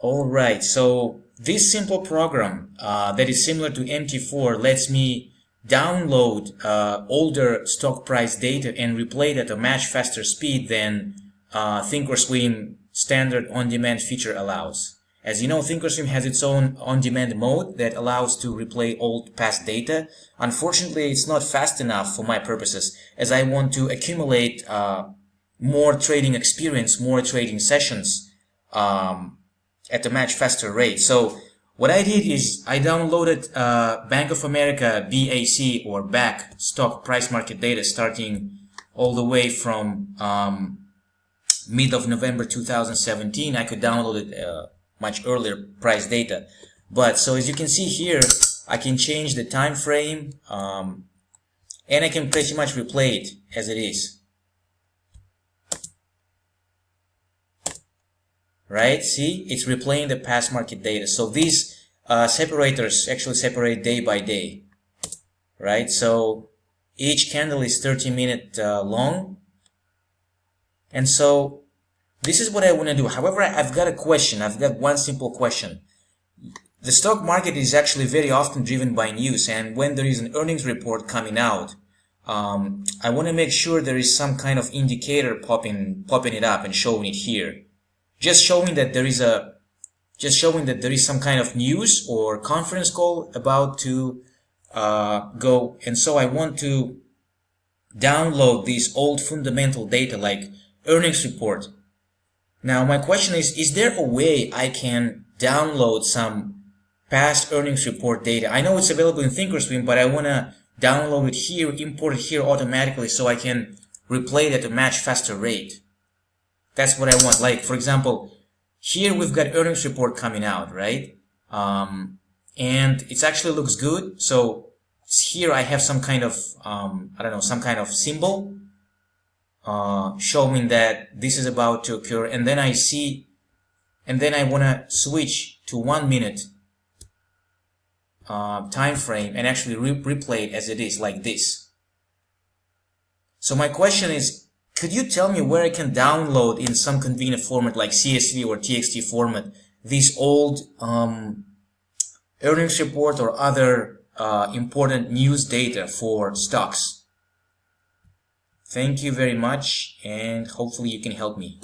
Alright, so this simple program that is similar to MT4 lets me download older stock price data and replay it at a much faster speed than thinkorswim standard on-demand feature allows. As you know, thinkorswim has its own on-demand mode that allows to replay old past data. Unfortunately, it's not fast enough for my purposes, as I want to accumulate more trading experience, more trading sessions at a much faster rate. So what I did is I downloaded Bank of America BAC or BAC stock price market data starting all the way from mid of November 2017. I could download it much earlier price data. But so as you can see here, I can change the time frame and I can pretty much replay it as it is. Right? See, it's replaying the past market data. So these separators actually separate day by day. Right? So each candle is 30-minute long. And so this is what I want to do. However, I've got a question. I've got one simple question. The stock market is actually very often driven by news, and when there is an earnings report coming out, I want to make sure there is some kind of indicator popping it up and showing it here. Just showing that there is some kind of news or conference call about to go. And so I want to download these old fundamental data like earnings report. Now my question is there a way I can download some past earnings report data? I know it's available in thinkorswim, but I want to download it here, import it here automatically so I can replay it at a much faster rate. That's what I want. Like, for example, here we've got earnings report coming out, right? And it actually looks good. So here I have some kind of, some kind of symbol showing that this is about to occur. And then I want to switch to 1 minute time frame and actually replay it as it is, like this. So my question is, could you tell me where I can download in some convenient format like CSV or TXT format these old earnings report or other important news data for stocks? Thank you very much, and hopefully you can help me.